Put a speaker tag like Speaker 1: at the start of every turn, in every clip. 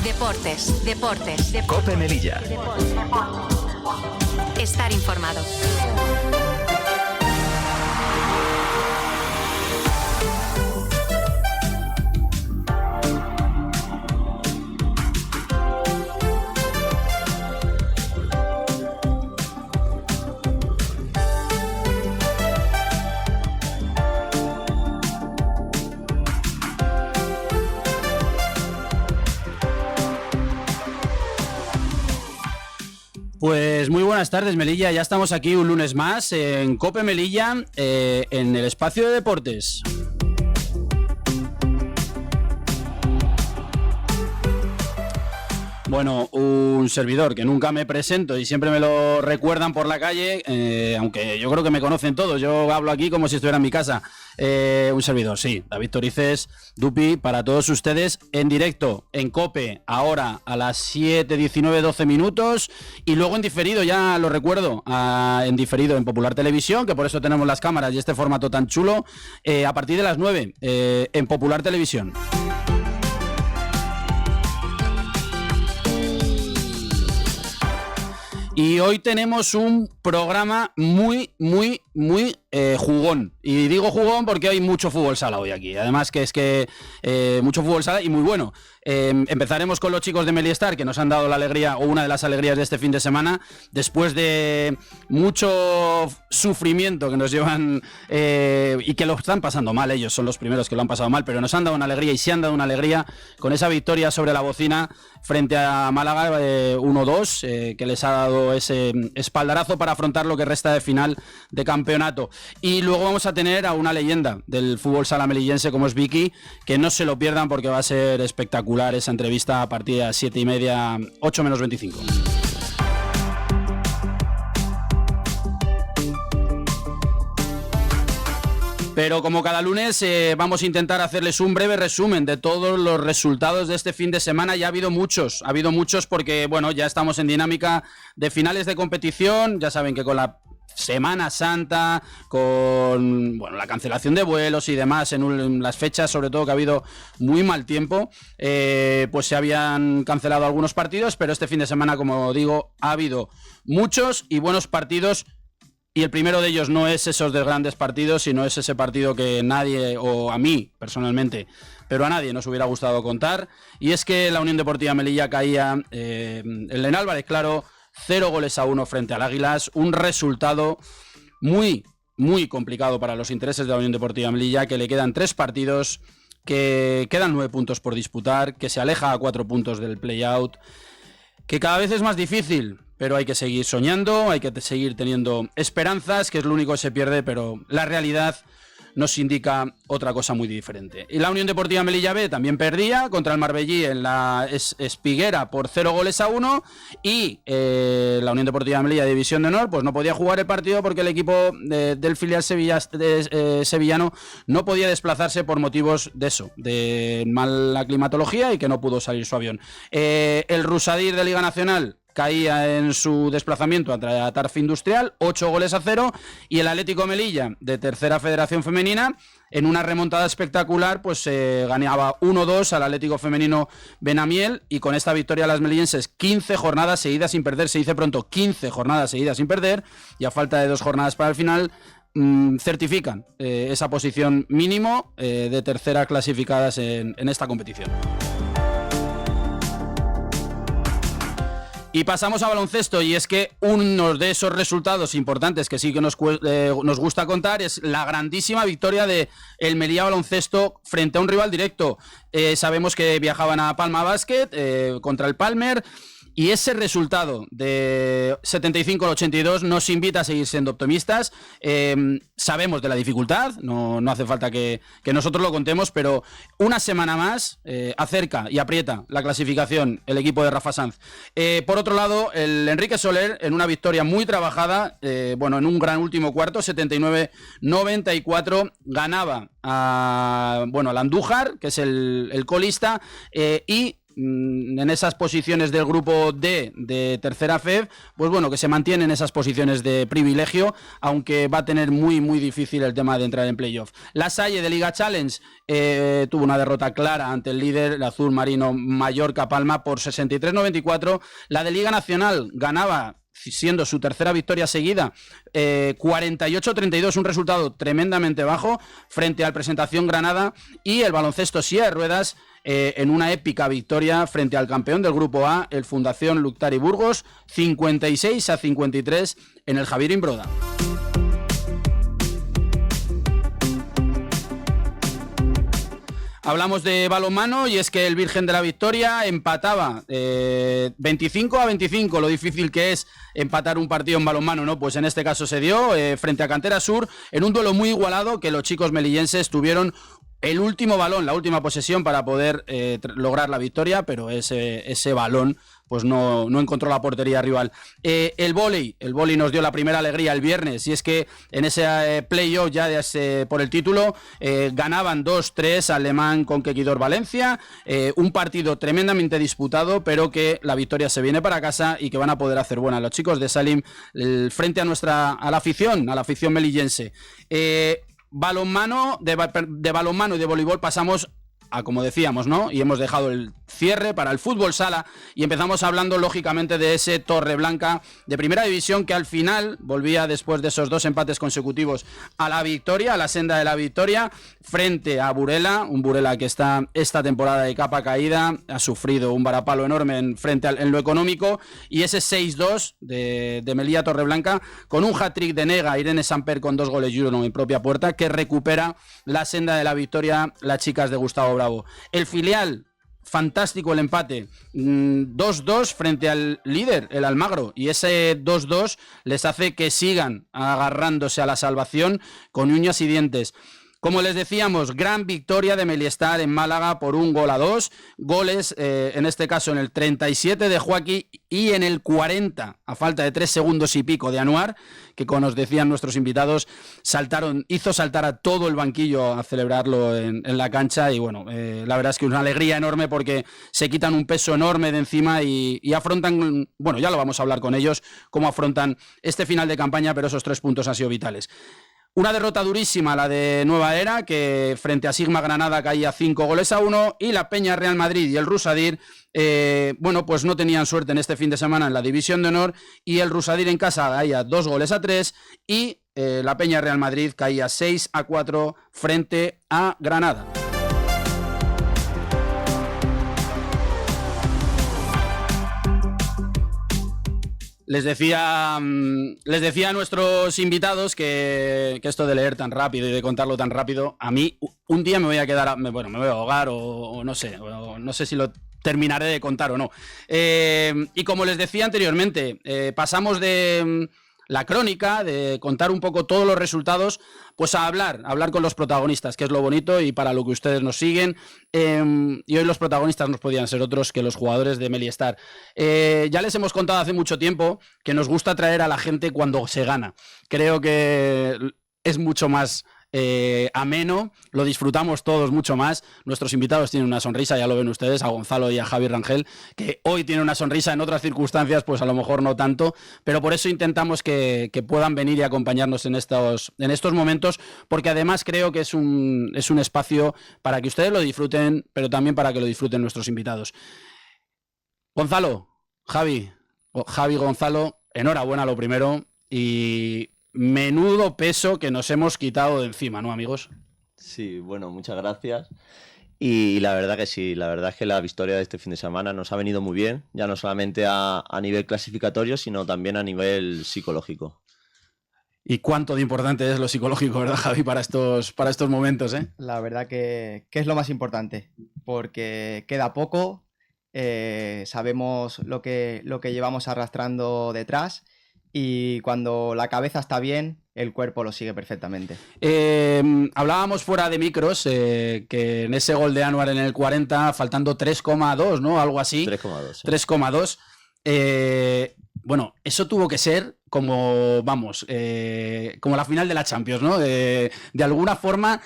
Speaker 1: Deportes.
Speaker 2: COPE Melilla.
Speaker 1: Estar informado.
Speaker 3: Pues muy buenas tardes, Melilla. Ya estamos aquí un lunes más en COPE Melilla, en el espacio de deportes. Bueno, un servidor que nunca me presento y siempre me lo recuerdan por la calle, aunque yo creo que me conocen todos, yo hablo aquí como si estuviera en mi casa. Un servidor, sí, David Torices, Dupi, para todos ustedes en directo, en COPE, ahora a las 7:19-12 minutos, y luego en diferido, ya lo recuerdo, en diferido en Popular Televisión, que por eso tenemos las cámaras y este formato tan chulo, a partir de las 9 en Popular Televisión. Y hoy tenemos un programa muy jugón. Y digo jugón porque hay mucho fútbol sala hoy aquí. Además que es que mucho fútbol sala y muy bueno. Empezaremos con los chicos de Meliestar, que nos han dado la alegría, o una de las alegrías de este fin de semana, después de mucho sufrimiento que nos llevan, y que lo están pasando mal. Ellos son los primeros que lo han pasado mal, pero nos han dado una alegría y se han dado una alegría con esa victoria sobre la Bocina frente a Málaga 1-2, que les ha dado ese espaldarazo para afrontar lo que resta de final de campeonato. Y luego vamos a tener a una leyenda del fútbol sala melillense como es Vicky, que no se lo pierdan porque va a ser espectacular esa entrevista a partir de las 7:30, 8 menos 25. Pero como cada lunes vamos a intentar hacerles un breve resumen de todos los resultados de este fin de semana. Ya ha habido muchos porque, bueno, ya estamos en dinámica de finales de competición. Ya saben que con la Semana Santa, con la cancelación de vuelos y demás en las fechas, sobre todo que ha habido muy mal tiempo, pues se habían cancelado algunos partidos, pero este fin de semana, como digo, ha habido muchos y buenos partidos. Y el primero de ellos no es esos de grandes partidos, sino es ese partido que nadie, o a mí personalmente, pero a nadie nos hubiera gustado contar. Y es que la Unión Deportiva Melilla caía en el Álvarez Claro 0-1 frente al Águilas. Un resultado muy complicado para los intereses de la Unión Deportiva Melilla, que le quedan 3 partidos, que quedan 9 puntos por disputar, que se aleja a 4 puntos del play-out, que cada vez es más difícil. Pero hay que seguir soñando, hay que seguir teniendo esperanzas, que es lo único que se pierde, pero la realidad nos indica otra cosa muy diferente. Y la Unión Deportiva Melilla B también perdía contra el Marbellí en la Espiguera por 0-1, y la Unión Deportiva Melilla de División de Honor pues no podía jugar el partido porque el equipo del filial sevillano no podía desplazarse por motivos de eso, de mala climatología, y que no pudo salir su avión. El Rusadir de Liga Nacional caía en su desplazamiento ante Tarfe Industrial 8-0, y el Atlético Melilla de Tercera Federación Femenina, en una remontada espectacular, pues ganaba 1-2 al Atlético Femenino Benamiel, y con esta victoria las melillenses 15 jornadas seguidas sin perder, se dice pronto, 15 jornadas seguidas sin perder, y a falta de 2 jornadas para el final, certifican esa posición mínimo de tercera clasificadas en esta competición. Y pasamos a baloncesto, y es que uno de esos resultados importantes que sí que nos gusta contar es la grandísima victoria de el Melilla Baloncesto frente a un rival directo. Sabemos que viajaban a Palma Basket contra el Palmer, y ese resultado de 75-82 nos invita a seguir siendo optimistas. Sabemos de la dificultad, no hace falta que nosotros lo contemos, pero una semana más acerca y aprieta la clasificación el equipo de Rafa Sanz. Por otro lado, el Enrique Soler, en una victoria muy trabajada, en un gran último cuarto, 79-94, ganaba al Andújar, que es el colista, y en esas posiciones del grupo D de tercera FEB, pues bueno, que se mantienen esas posiciones de privilegio, aunque va a tener muy difícil el tema de entrar en playoff. La Salle de Liga Challenge tuvo una derrota clara ante el líder, el azul marino Mallorca Palma, por 63-94. La de Liga Nacional ganaba, siendo su tercera victoria seguida, 48-32, un resultado tremendamente bajo frente al Presentación Granada. Y el baloncesto silla de ruedas, en una épica victoria frente al campeón del grupo A, el Fundación Luctari Burgos, 56-53 en el Javier Imbroda. Hablamos de balonmano y es que el Virgen de la Victoria empataba 25-25, lo difícil que es empatar un partido en balonmano, ¿no? Pues en este caso se dio frente a Cantera Sur, en un duelo muy igualado, que los chicos melillenses tuvieron el último balón, la última posesión para poder lograr la victoria, pero ese balón pues no encontró la portería rival. El vóley nos dio la primera alegría el viernes, y es que en ese playoff ya por el título ganaban 2-3 Alemán con Quequidor Valencia, un partido tremendamente disputado, pero que la victoria se viene para casa y que van a poder hacer buena los chicos de Salim frente a la afición melillense. Balonmano, de balonmano y de voleibol pasamos a, como decíamos, ¿no? Y hemos dejado el cierre para el fútbol sala y empezamos hablando lógicamente de ese Torreblanca de primera división, que al final volvía, después de esos 2 empates consecutivos, a la victoria, a la senda de la victoria frente a Burela, un Burela que está esta temporada de capa caída, ha sufrido un varapalo enorme en lo económico, y ese 6-2 de Melilla Torreblanca con un hat-trick de Nega, Irene Samper con 2 goles y uno en propia puerta, que recupera la senda de la victoria las chicas de Gustavo Bravo. El filial, fantástico el empate, 2-2 frente al líder, el Almagro, y ese 2-2 les hace que sigan agarrándose a la salvación con uñas y dientes. Como les decíamos, gran victoria de Meliestar en Málaga por 1-2, goles, en este caso en el 37 de Joaquín y en el 40, a falta de 3 segundos y pico, de Anuar, que, como nos decían nuestros invitados, hizo saltar a todo el banquillo a celebrarlo en la cancha. Y bueno, la verdad es que una alegría enorme, porque se quitan un peso enorme de encima y afrontan, bueno, ya lo vamos a hablar con ellos, cómo afrontan este final de campaña, pero esos 3 puntos han sido vitales. Una derrota durísima, la de Nueva Era, que frente a Sigma Granada caía 5-1, y la Peña Real Madrid y el Rusadir, bueno, pues no tenían suerte en este fin de semana en la División de Honor, y el Rusadir en casa caía 2-3, y la Peña Real Madrid caía 6-4 frente a Granada. Les decía a nuestros invitados que esto de leer tan rápido y de contarlo tan rápido, a mí un día me voy a quedar, me voy a ahogar o no sé si lo terminaré de contar o no. Y como les decía anteriormente, pasamos de la crónica, de contar un poco todos los resultados, pues a hablar con los protagonistas, que es lo bonito y para lo que ustedes nos siguen. Y hoy los protagonistas no podían ser otros que los jugadores de Meliestar. Ya les hemos contado hace mucho tiempo que nos gusta traer a la gente cuando se gana. Creo que es mucho más ameno, lo disfrutamos todos mucho más. Nuestros invitados tienen una sonrisa, ya lo ven ustedes, a Gonzalo y a Javi Rangel, que hoy tienen una sonrisa, en otras circunstancias pues a lo mejor no tanto, pero por eso intentamos que puedan venir y acompañarnos en estos momentos, porque además creo que es un espacio para que ustedes lo disfruten, pero también para que lo disfruten nuestros invitados. Gonzalo, Javi, Gonzalo, enhorabuena lo primero, y menudo peso que nos hemos quitado de encima, ¿no, amigos?
Speaker 1: Sí, bueno, muchas gracias. Y la verdad que sí, la verdad es que la victoria de este fin de semana nos ha venido muy bien, ya no solamente a nivel clasificatorio, sino también a nivel psicológico.
Speaker 3: Y cuánto de importante es lo psicológico, ¿verdad, Javi, para estos momentos, ¿eh?
Speaker 2: La verdad que es lo más importante, porque queda poco, sabemos lo que llevamos arrastrando detrás, y cuando la cabeza está bien, el cuerpo lo sigue perfectamente.
Speaker 3: Hablábamos fuera de micros que en ese gol de Anuar en el 40, faltando 3,2, ¿no? Algo así.
Speaker 1: 3,2. Sí.
Speaker 3: 3,2. Bueno, eso tuvo que ser como, vamos, como la final de la Champions, ¿no? De alguna forma,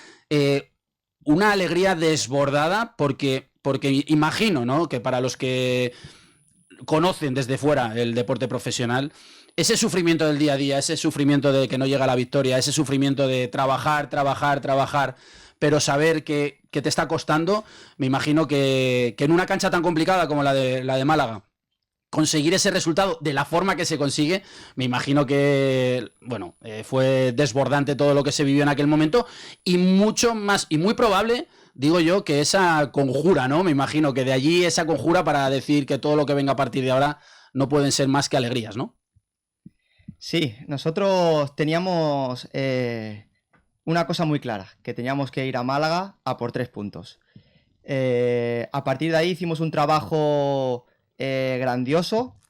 Speaker 3: una alegría desbordada, porque porque imagino, ¿no?, que para los que conocen desde fuera el deporte profesional, ese sufrimiento del día a día, ese sufrimiento de que no llega la victoria, ese sufrimiento de trabajar, pero saber que te está costando, me imagino que en una cancha tan complicada como la de Málaga, conseguir ese resultado de la forma que se consigue, me imagino que, bueno, fue desbordante todo lo que se vivió en aquel momento, y mucho más, y muy probable, digo yo, que esa conjura, ¿no? Me imagino que de allí esa conjura para decir que todo lo que venga a partir de ahora no pueden ser más que alegrías, ¿no?
Speaker 2: Sí, nosotros teníamos una cosa muy clara, que teníamos que ir a Málaga a por 3 puntos. A partir de ahí hicimos un trabajo grandioso,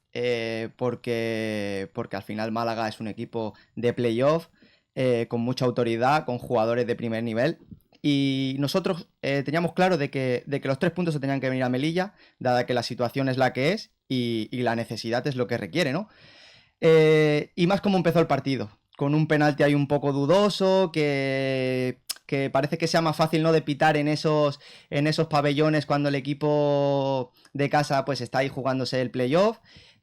Speaker 2: porque al final Málaga es un equipo de playoff, con mucha autoridad, con jugadores de primer nivel. Y nosotros teníamos claro de que los 3 puntos se tenían que venir a Melilla, dada que la situación es la que es y la necesidad es lo que requiere, ¿no? Y más como empezó el partido, con un penalti ahí un poco dudoso, que parece que sea más fácil, ¿no?, de pitar en esos pabellones cuando el equipo de casa pues está ahí jugándose el playoff.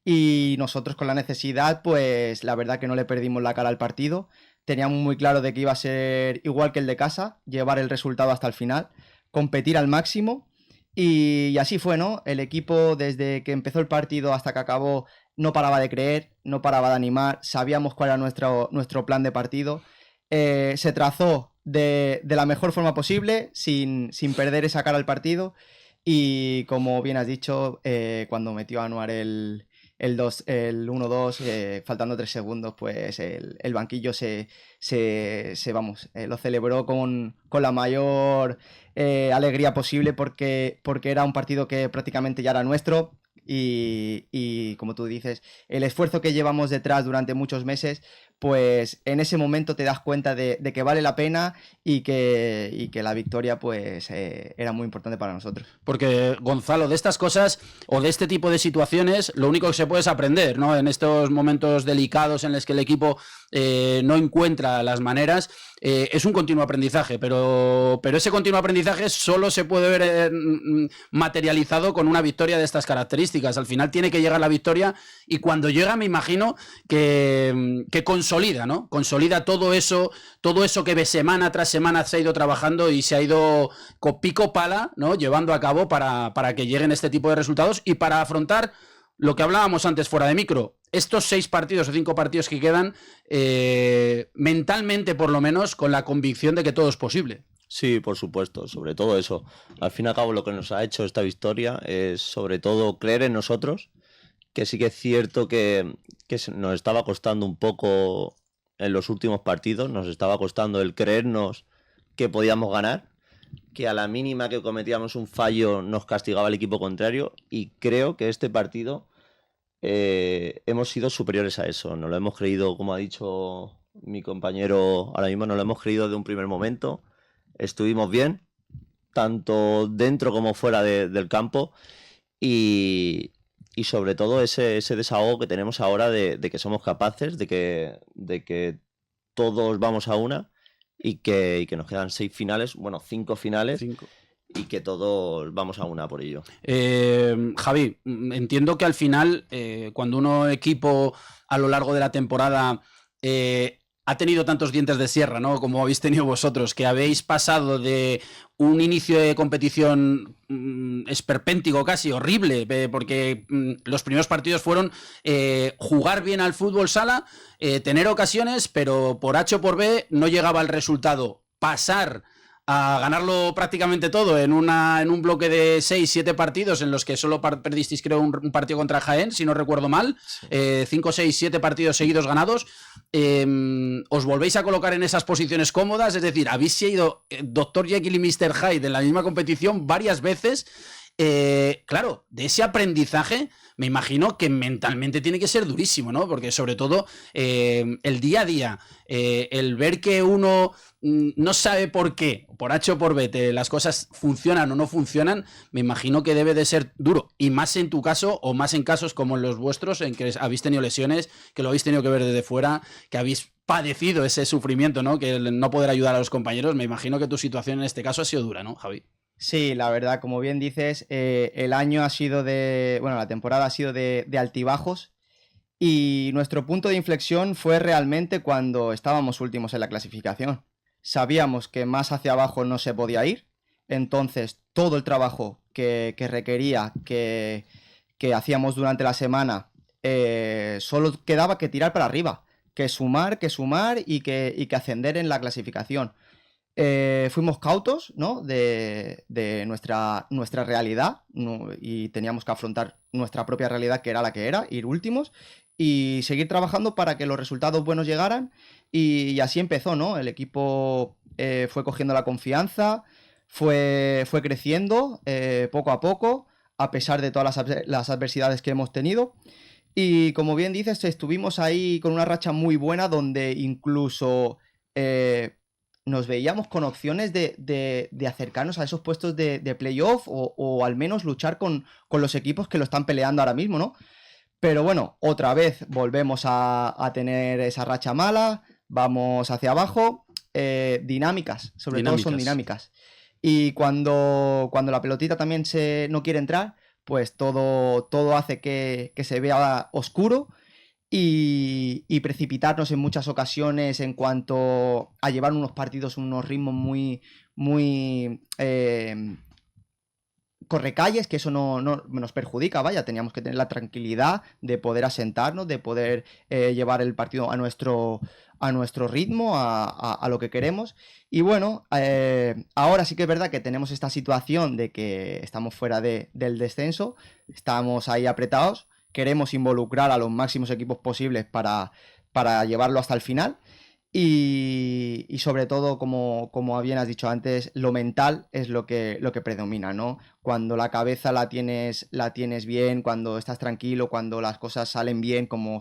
Speaker 2: Y nosotros con la necesidad, pues la verdad que no le perdimos la cara al partido. Teníamos muy claro de que iba a ser igual que el de casa, llevar el resultado hasta el final, competir al máximo. Y así fue, ¿no? El equipo, desde que empezó el partido hasta que acabó, no paraba de creer, no paraba de animar. Sabíamos cuál era nuestro plan de partido. Se trazó de la mejor forma posible, sin perder esa cara al partido. Y como bien has dicho, cuando metió a Anuar el 1-2, faltando 3 segundos, pues el banquillo lo celebró con la mayor alegría posible, porque era un partido que prácticamente ya era nuestro. Y como tú dices, el esfuerzo que llevamos detrás durante muchos meses, pues en ese momento te das cuenta de que vale la pena y que la victoria pues era muy importante para nosotros.
Speaker 3: Porque, Gonzalo, de estas cosas o de este tipo de situaciones, lo único que se puede es aprender, ¿no? En estos momentos delicados en los que el equipo no encuentra las maneras, es un continuo aprendizaje, pero ese continuo aprendizaje solo se puede ver materializado con una victoria de estas características. Al final tiene que llegar la victoria, y cuando llega, me imagino que consolida, ¿no? Consolida todo eso que semana tras semana se ha ido trabajando y se ha ido con pico pala, ¿no?, llevando a cabo para que lleguen este tipo de resultados y para afrontar lo que hablábamos antes fuera de micro, estos 6 partidos o 5 partidos que quedan, mentalmente por lo menos, con la convicción de que todo es posible.
Speaker 1: Sí, por supuesto, sobre todo eso. Al fin y al cabo, lo que nos ha hecho esta victoria es sobre todo creer en nosotros, que sí que es cierto que nos estaba costando un poco en los últimos partidos, nos estaba costando el creernos que podíamos ganar, que a la mínima que cometíamos un fallo nos castigaba el equipo contrario, y creo que este partido hemos sido superiores a eso. Nos lo hemos creído, como ha dicho mi compañero ahora mismo, nos lo hemos creído de un primer momento. Estuvimos bien, tanto dentro como fuera del campo, y sobre todo ese desahogo que tenemos ahora de que somos capaces, de que todos vamos a una, y que nos quedan 6 finales, bueno, 5 finales. 5. Y que todos vamos a una por ello.
Speaker 3: Javi, entiendo que al final, cuando un equipo a lo largo de la temporada ha tenido tantos dientes de sierra, ¿no?, como habéis tenido vosotros, que habéis pasado de un inicio de competición esperpéntico, casi horrible, porque los primeros partidos fueron jugar bien al fútbol sala, tener ocasiones, pero por H o por B no llegaba el resultado. Pasar a ganarlo prácticamente todo en un bloque de 6-7 partidos, en los que solo perdisteis, creo, un partido contra Jaén, si no recuerdo mal. 5, 6, 7 partidos seguidos ganados. ¿Os volvéis a colocar en esas posiciones cómodas? Es decir, habéis sido Dr. Jekyll y Mr. Hyde en la misma competición varias veces. Claro, de ese aprendizaje me imagino que mentalmente tiene que ser durísimo, ¿no? Porque sobre todo el día a día, el ver que uno no sabe por qué, por H o por B, las cosas funcionan o no funcionan, me imagino que debe de ser duro. Y más en tu caso, o más en casos como en los vuestros, en que habéis tenido lesiones, que lo habéis tenido que ver desde fuera, que habéis padecido ese sufrimiento, ¿no?, que el no poder ayudar a los compañeros. Me imagino que tu situación en este caso ha sido dura, ¿no, Javi?
Speaker 2: Sí, la verdad, como bien dices, el año ha sido la temporada ha sido de altibajos y nuestro punto de inflexión fue realmente cuando estábamos últimos en la clasificación. Sabíamos que más hacia abajo no se podía ir, entonces todo el trabajo que requería, que hacíamos durante la semana, solo quedaba que tirar para arriba, que sumar y que ascender en la clasificación. Fuimos cautos, ¿no? de nuestra realidad, ¿no? Y teníamos que afrontar nuestra propia realidad, que era la que era, ir últimos, y seguir trabajando para que los resultados buenos llegaran, y así empezó, ¿no? El equipo fue cogiendo la confianza, fue creciendo poco a poco, a pesar de todas las adversidades que hemos tenido. Y como bien dices, estuvimos ahí con una racha muy buena donde incluso nos veíamos con opciones de acercarnos a esos puestos de playoff o al menos luchar con los equipos que lo están peleando ahora mismo, ¿no? Pero bueno, otra vez volvemos a tener esa racha mala, vamos hacia abajo, dinámicas, sobre todo son dinámicas. Y cuando la pelotita también no quiere entrar, pues todo hace que se vea oscuro y precipitarnos en muchas ocasiones en cuanto a llevar unos partidos, unos ritmos muy correcalles, que eso no nos perjudica, vaya, teníamos que tener la tranquilidad de poder asentarnos, de poder llevar el partido a nuestro ritmo, a lo que queremos. Y bueno, ahora sí que es verdad que tenemos esta situación de que estamos fuera del descenso, estamos ahí apretados, queremos involucrar a los máximos equipos posibles para llevarlo hasta el final. Y sobre todo, como bien has dicho antes, lo mental es lo que predomina, ¿no? Cuando la cabeza la tienes bien, cuando estás tranquilo, cuando las cosas salen bien, como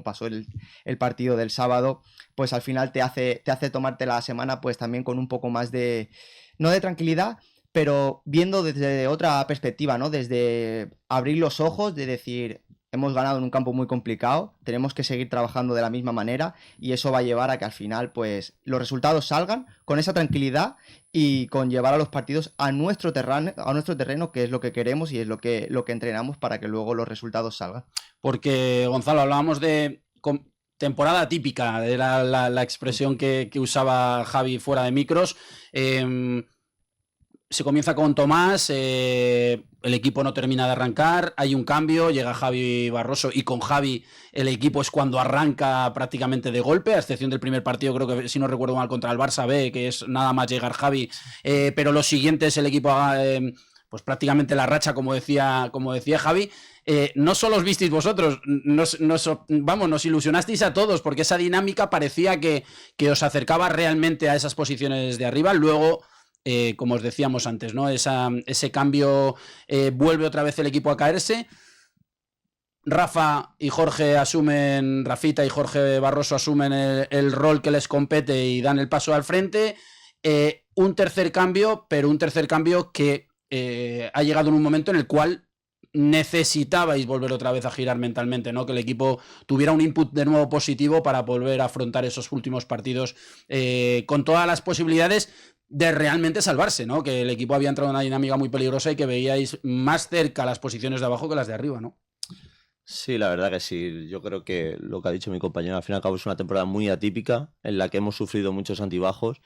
Speaker 2: pasó el partido del sábado, pues al final te hace tomarte la semana pues también con un poco más no de tranquilidad, pero viendo desde otra perspectiva, ¿no? Desde abrir los ojos, de decir, hemos ganado en un campo muy complicado, tenemos que seguir trabajando de la misma manera y eso va a llevar a que al final pues los resultados salgan con esa tranquilidad y con llevar a los partidos a nuestro terreno, que es lo que queremos y es lo que entrenamos para que luego los resultados salgan.
Speaker 3: Porque, Gonzalo, hablábamos de temporada típica, era la expresión que usaba Javi fuera de micros. Se comienza con Tomás, el equipo no termina de arrancar, hay un cambio, llega Javi Barroso y con Javi el equipo es cuando arranca prácticamente de golpe, a excepción del primer partido, creo que si no recuerdo mal, contra el Barça B, que es nada más llegar Javi, pero los siguientes el equipo pues prácticamente la racha, como decía Javi. No solo os visteis vosotros, nos ilusionasteis a todos, porque esa dinámica parecía que os acercaba realmente a esas posiciones de arriba. Luego, como os decíamos antes, ¿no? Ese cambio, vuelve otra vez el equipo a caerse. Rafita y Jorge Barroso asumen el rol que les compete y dan el paso al frente. Un tercer cambio, pero un tercer cambio que ha llegado en un momento en el cual necesitabais volver otra vez a girar mentalmente, ¿no? Que el equipo tuviera un input de nuevo positivo para volver a afrontar esos últimos partidos con todas las posibilidades de realmente salvarse, ¿no? Que el equipo había entrado en una dinámica muy peligrosa y que veíais más cerca las posiciones de abajo que las de arriba, ¿no?
Speaker 1: Sí, la verdad que sí. Yo creo que lo que ha dicho mi compañero, al fin y al cabo es una temporada muy atípica en la que hemos sufrido muchos antibajos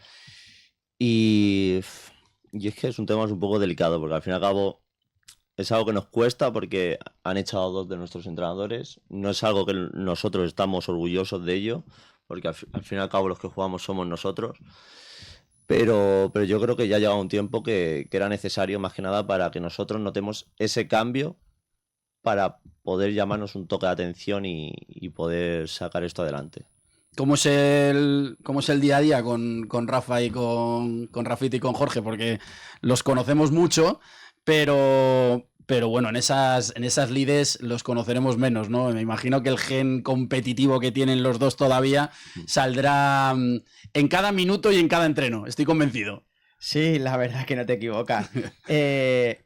Speaker 1: y es que es un tema un poco delicado porque al fin y al cabo es algo que nos cuesta porque han echado a 2 de nuestros entrenadores. No es algo que nosotros estamos orgullosos de ello porque al fin y al cabo los que jugamos somos nosotros. Pero yo creo que ya ha llegado un tiempo que era necesario más que nada para que nosotros notemos ese cambio para poder llamarnos un toque de atención y poder sacar esto adelante.
Speaker 3: ¿Cómo es el día a día con Rafa y con Rafita y con Jorge? Porque los conocemos mucho, pero bueno, en esas lides los conoceremos menos, ¿no? Me imagino que el gen competitivo que tienen los dos todavía saldrá en cada minuto y en cada entreno, estoy convencido.
Speaker 2: Sí, la verdad que no te equivocas.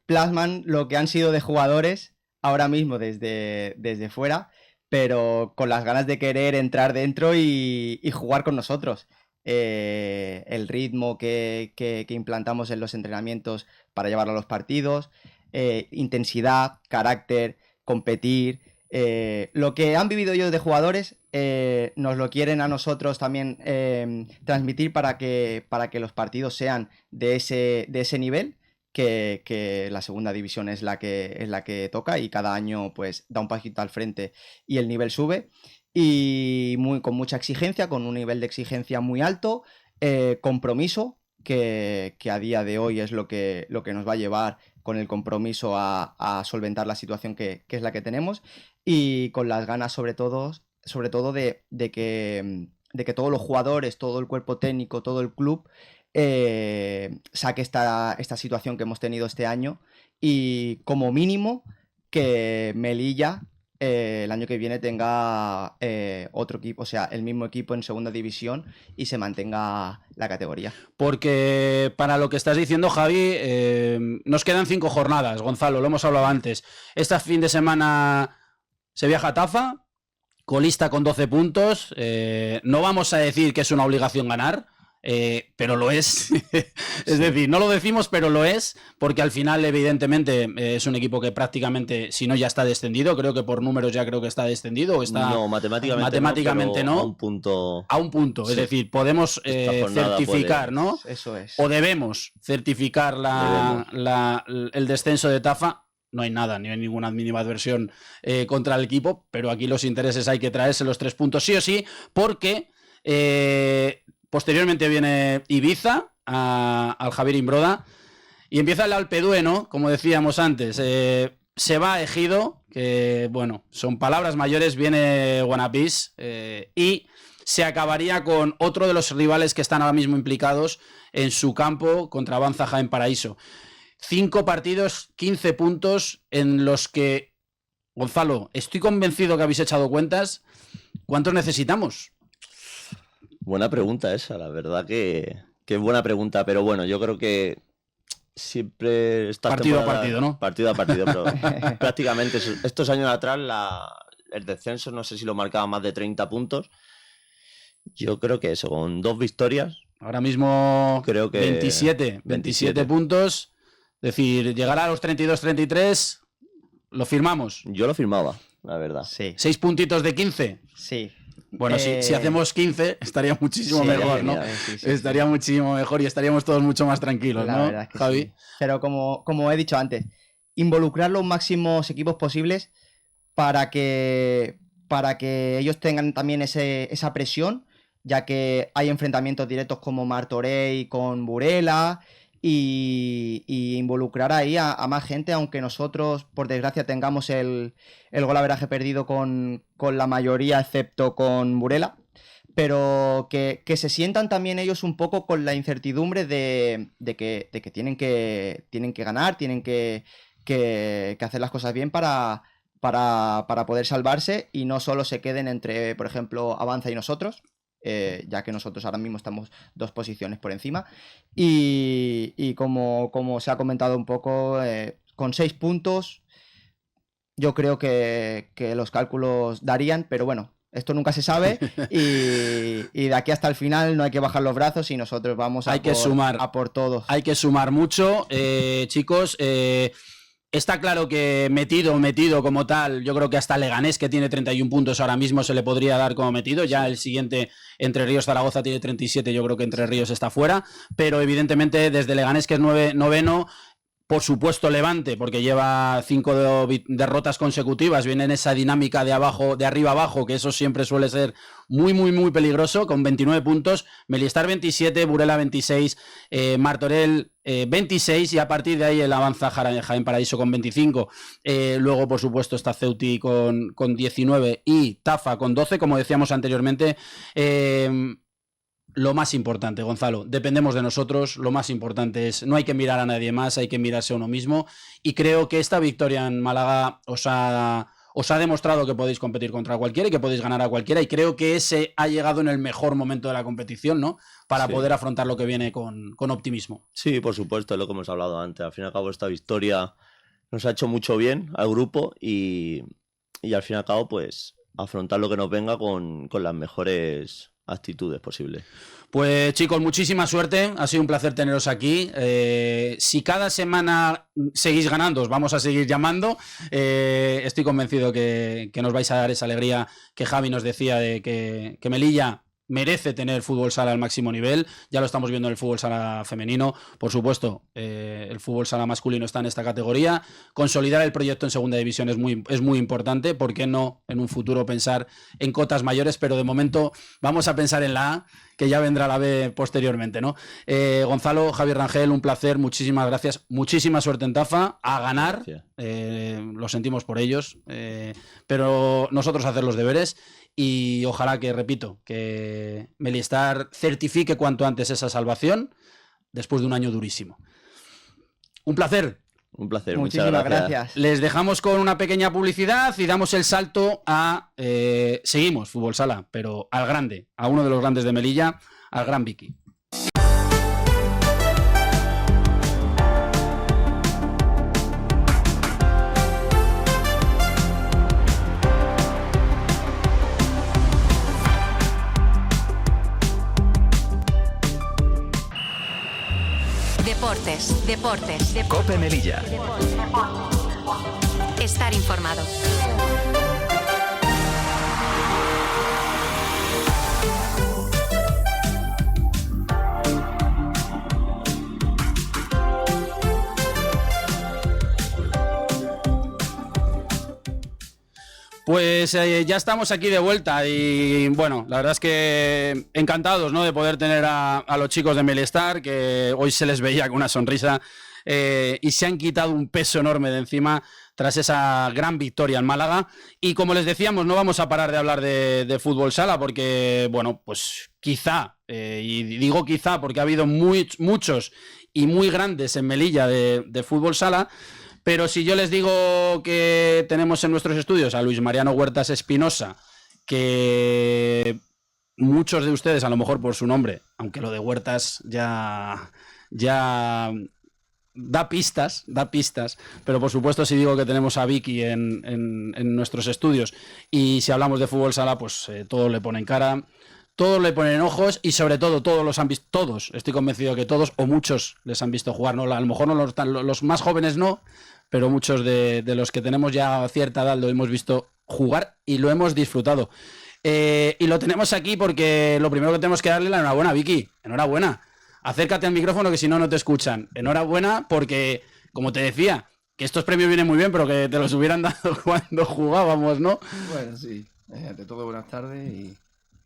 Speaker 2: Plasman lo que han sido de jugadores ahora mismo desde fuera, pero con las ganas de querer entrar dentro y jugar con nosotros. el ritmo que implantamos en los entrenamientos para llevarlo a los partidos, intensidad, carácter, competir. Lo que han vivido ellos de jugadores nos lo quieren a nosotros también transmitir para que los partidos sean de ese nivel. Que la segunda división es la que toca y cada año pues da un pasito al frente y el nivel sube y con mucha exigencia, con un nivel de exigencia muy alto, compromiso que a día de hoy es lo que nos va a llevar con el compromiso a solventar la situación que es la que tenemos y con las ganas sobre todo de que todos los jugadores, todo el cuerpo técnico, todo el club saque esta situación que hemos tenido este año y como mínimo que Melilla el año que viene tenga otro equipo, o sea, el mismo equipo en segunda división y se mantenga la categoría.
Speaker 3: Porque para lo que estás diciendo, Javi, nos quedan 5 jornadas, Gonzalo, lo hemos hablado antes. Este fin de semana se viaja a Tafa, colista con 12 puntos. No vamos a decir que es una obligación ganar, pero lo es. Es decir, no lo decimos, pero lo es, porque al final, evidentemente, es un equipo que prácticamente, si no ya está descendido, creo que por números ya creo que está descendido.
Speaker 1: No, matemáticamente no,
Speaker 3: no.
Speaker 1: A un punto.
Speaker 3: Sí. Es decir, podemos certificar, ¿no?
Speaker 2: Eso es.
Speaker 3: O debemos certificar el descenso de Tafa. No hay nada, ni hay ninguna mínima adversión contra el equipo, pero aquí los intereses hay que traerse los 3 puntos sí o sí, porque posteriormente viene Ibiza al Javier Imbroda y empieza el Alpedue, ¿no? Como decíamos antes, se va a Ejido, que bueno, son palabras mayores, viene Guanapís y se acabaría con otro de los rivales que están ahora mismo implicados en su campo contra Avanza Jaén Paraíso. 5 partidos, 15 puntos en los que, Gonzalo, estoy convencido que habéis echado cuentas. ¿Cuántos necesitamos?
Speaker 1: Buena pregunta esa, la verdad que es buena pregunta, pero bueno, yo creo que siempre estas
Speaker 3: partido a partido, ¿no?
Speaker 1: Partido a partido, pero prácticamente estos años atrás el descenso no sé si lo marcaba más de 30 puntos. Yo creo que eso, con 2 victorias.
Speaker 3: Ahora mismo
Speaker 1: creo que
Speaker 3: 27 puntos. Es decir, llegar a los 32-33, ¿lo firmamos?
Speaker 1: Yo lo firmaba, la verdad.
Speaker 2: Sí.
Speaker 3: 6 puntitos de 15.
Speaker 2: Sí.
Speaker 3: Bueno, si hacemos 15 estaría muchísimo mejor, ¿no? Sí, estaría muchísimo mejor y estaríamos todos mucho más tranquilos,
Speaker 2: la
Speaker 3: ¿no,
Speaker 2: verdad es que
Speaker 3: Javi?
Speaker 2: Sí. Pero como he dicho antes, involucrar los máximos equipos posibles para que ellos tengan también esa presión, ya que hay enfrentamientos directos como Martorell con Burela y involucrar ahí a más gente, aunque nosotros, por desgracia, tengamos el golaveraje perdido con la mayoría, excepto con Burela, pero que se sientan también ellos un poco con la incertidumbre de que tienen que ganar, tienen que hacer las cosas bien para poder salvarse y no solo se queden entre, por ejemplo, Avanza y nosotros. Ya que nosotros ahora mismo estamos 2 posiciones por encima y como se ha comentado un poco, con 6 puntos yo creo que los cálculos darían, pero bueno, esto nunca se sabe y de aquí hasta el final no hay que bajar los brazos y nosotros vamos a por todos.
Speaker 3: Hay que sumar mucho, chicos. Está claro que metido como tal, yo creo que hasta Leganés, que tiene 31 puntos ahora mismo, se le podría dar como metido. Ya el siguiente, Entre Ríos Zaragoza, tiene 37, yo creo que Entre Ríos está fuera. Pero evidentemente desde Leganés, que es noveno, por supuesto Levante, porque lleva 5 derrotas consecutivas, viene en esa dinámica de arriba abajo, que eso siempre suele ser muy, muy, muy peligroso, con 29 puntos, Meliestar 27, Burela 26, Martorell 26 y a partir de ahí el Avanza Jaén Paraíso con 25. Luego, por supuesto, está Ceuti con 19 y Tafa con 12, como decíamos anteriormente. Lo más importante, Gonzalo, dependemos de nosotros, lo más importante es, no hay que mirar a nadie más, hay que mirarse a uno mismo y creo que esta victoria en Málaga os ha demostrado que podéis competir contra cualquiera y que podéis ganar a cualquiera y creo que ese ha llegado en el mejor momento de la competición, ¿no? Para poder afrontar lo que viene con optimismo.
Speaker 1: Sí, por supuesto, es lo que hemos hablado antes. Al fin y al cabo esta victoria nos ha hecho mucho bien al grupo y al fin y al cabo pues afrontar lo que nos venga con las mejores actitudes posibles.
Speaker 3: Pues chicos, muchísima suerte, ha sido un placer teneros aquí. Si cada semana seguís ganando, os vamos a seguir llamando. Estoy convencido que nos vais a dar esa alegría que Javi nos decía de que Melilla merece tener fútbol sala al máximo nivel. Ya lo estamos viendo en el fútbol sala femenino. Por supuesto, el fútbol sala masculino está en esta categoría. Consolidar el proyecto en segunda división es muy importante. ¿Por qué no en un futuro pensar en cotas mayores? Pero de momento vamos a pensar en la A, que ya vendrá la B posteriormente, ¿no? Gonzalo, Javier Rangel, un placer. Muchísimas gracias. Muchísima suerte en Tafa. A ganar. Lo sentimos por ellos. Pero nosotros hacer los deberes. Y ojalá que, repito, que Melistar certifique cuanto antes esa salvación después de un año durísimo. Un placer.
Speaker 1: Un placer,
Speaker 2: Muchísimas
Speaker 1: muchas gracias.
Speaker 3: Les dejamos con una pequeña publicidad y damos el salto a... seguimos fútbol sala, pero al grande, a uno de los grandes de Melilla, al gran Vicky.
Speaker 4: Deportes.
Speaker 5: Cope Melilla.
Speaker 4: Estar informado.
Speaker 3: Pues ya estamos aquí de vuelta y bueno, la verdad es que encantados, ¿no?, de poder tener a los chicos de Melistar, que hoy se les veía con una sonrisa y se han quitado un peso enorme de encima tras esa gran victoria en Málaga. Y como les decíamos, no vamos a parar de hablar de fútbol sala porque, bueno, pues quizá, y digo quizá porque ha habido muchos y muy grandes en Melilla de fútbol sala. Pero si yo les digo que tenemos en nuestros estudios a Luis Mariano Huertas Espinosa, que muchos de ustedes, a lo mejor por su nombre, aunque lo de Huertas ya da pistas, pero por supuesto si digo que tenemos a Vicky en nuestros estudios y si hablamos de fútbol sala, pues todo le pone en cara, todos le ponen ojos y sobre todo todos los han visto, todos, estoy convencido que todos o muchos les han visto jugar, ¿no? A lo mejor no los más jóvenes no, pero muchos de los que tenemos ya cierta edad lo hemos visto jugar y lo hemos disfrutado. Y lo tenemos aquí porque lo primero que tenemos que darle la enhorabuena, Vicky. Enhorabuena. Acércate al micrófono que si no, no te escuchan. Enhorabuena porque, como te decía, que estos premios vienen muy bien, pero que te los hubieran dado cuando jugábamos, ¿no?
Speaker 6: Bueno, sí. Ante todo, buenas tardes y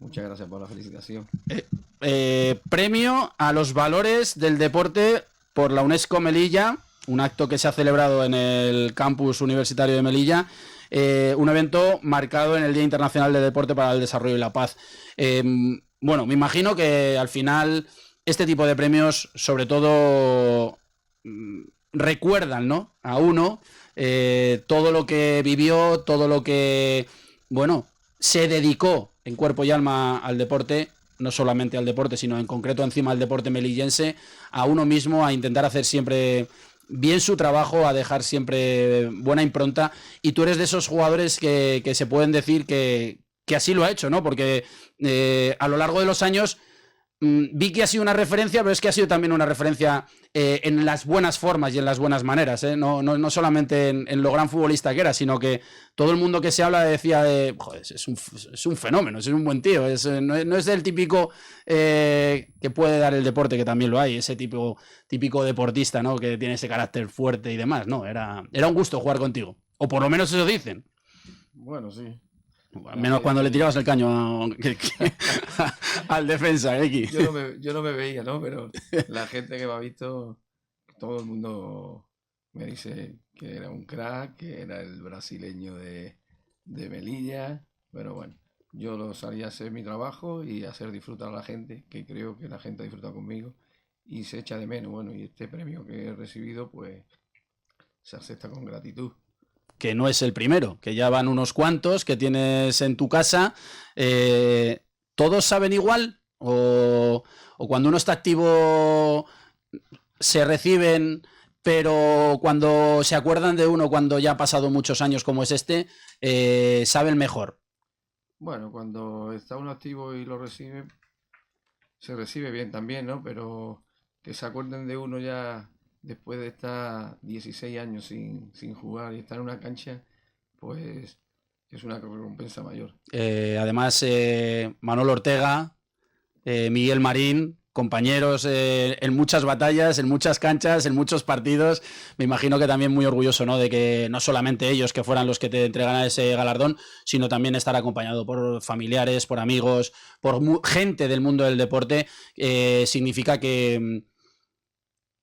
Speaker 6: muchas gracias por la felicitación.
Speaker 3: Premio a los valores del deporte por la UNESCO Melilla, un acto que se ha celebrado en el campus universitario de Melilla, un evento marcado en el Día Internacional de Deporte para el Desarrollo y la Paz. Bueno, me imagino que al final este tipo de premios, sobre todo, recuerdan, ¿no?, a uno todo lo que vivió, todo lo que, bueno, se dedicó en cuerpo y alma al deporte, no solamente al deporte, sino en concreto encima al deporte melillense, a uno mismo, a intentar hacer siempre bien su trabajo, a dejar siempre buena impronta, y tú eres de esos jugadores que se pueden decir que así lo ha hecho, ¿no? Porque a lo largo de los años Vicky ha sido una referencia, pero es que ha sido también una referencia en las buenas formas y en las buenas maneras, ¿eh? No solamente en lo gran futbolista que era, sino que todo el mundo que se habla decía de, joder, es un fenómeno, es un buen tío, no es el típico que puede dar el deporte, que también lo hay, ese típico deportista, ¿no?, que tiene ese carácter fuerte y demás, ¿no? Era un gusto jugar contigo, o por lo menos eso dicen.
Speaker 6: Bueno, sí.
Speaker 3: Menos cuando le tirabas el caño al defensa, X.
Speaker 6: Yo no me veía, ¿no? Pero la gente que me ha visto, todo el mundo me dice que era un crack, que era el brasileño de Melilla. Pero bueno, yo lo salí a hacer mi trabajo y a hacer disfrutar a la gente, que creo que la gente ha disfrutado conmigo y se echa de menos. Bueno, y este premio que he recibido, pues se acepta con gratitud.
Speaker 3: Que no es el primero, que ya van unos cuantos que tienes en tu casa. ¿Todos saben igual? ¿O cuando uno está activo se reciben, pero cuando se acuerdan de uno cuando ya ha pasado muchos años como es este, saben mejor?
Speaker 6: Bueno, cuando está uno activo y lo recibe, se recibe bien también, ¿no? Pero que se acuerden de uno ya después de estar 16 años sin jugar y estar en una cancha, pues es una recompensa mayor.
Speaker 3: Además, Manolo Ortega, Miguel Marín, compañeros en muchas batallas, en muchas canchas, en muchos partidos. Me imagino que también muy orgulloso, ¿no? De que no solamente ellos que fueran los que te entregaran ese galardón, sino también estar acompañado por familiares, por amigos, por gente del mundo del deporte. Significa que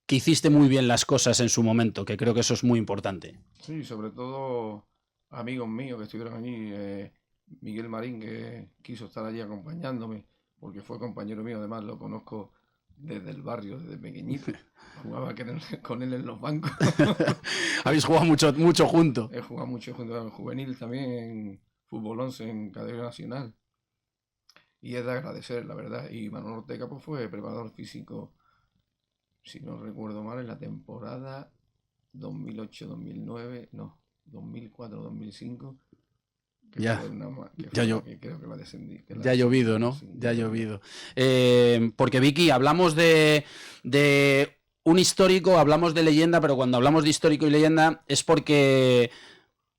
Speaker 3: hiciste muy bien las cosas en su momento, que creo que eso es muy importante.
Speaker 6: Sí, sobre todo amigos míos que estuvieron allí, Miguel Marín, que quiso estar allí acompañándome, porque fue compañero mío, además lo conozco desde el barrio, desde pequeñito. Jugaba con él en los bancos.
Speaker 3: Habéis jugado mucho juntos.
Speaker 6: He jugado mucho junto al juvenil también, en fútbol 11, en categoría nacional. Y es de agradecer, la verdad. Y Manuel Ortega pues, fue preparador físico, si no recuerdo mal, en la temporada 2008-2009, no, 2004-2005.
Speaker 3: Ya,
Speaker 6: que creo que la descendí.
Speaker 3: Ya ha llovido, ¿no?
Speaker 6: Sí,
Speaker 3: ya ha llovido. Porque Vicky, hablamos de un histórico, hablamos de leyenda, pero cuando hablamos de histórico y leyenda es porque,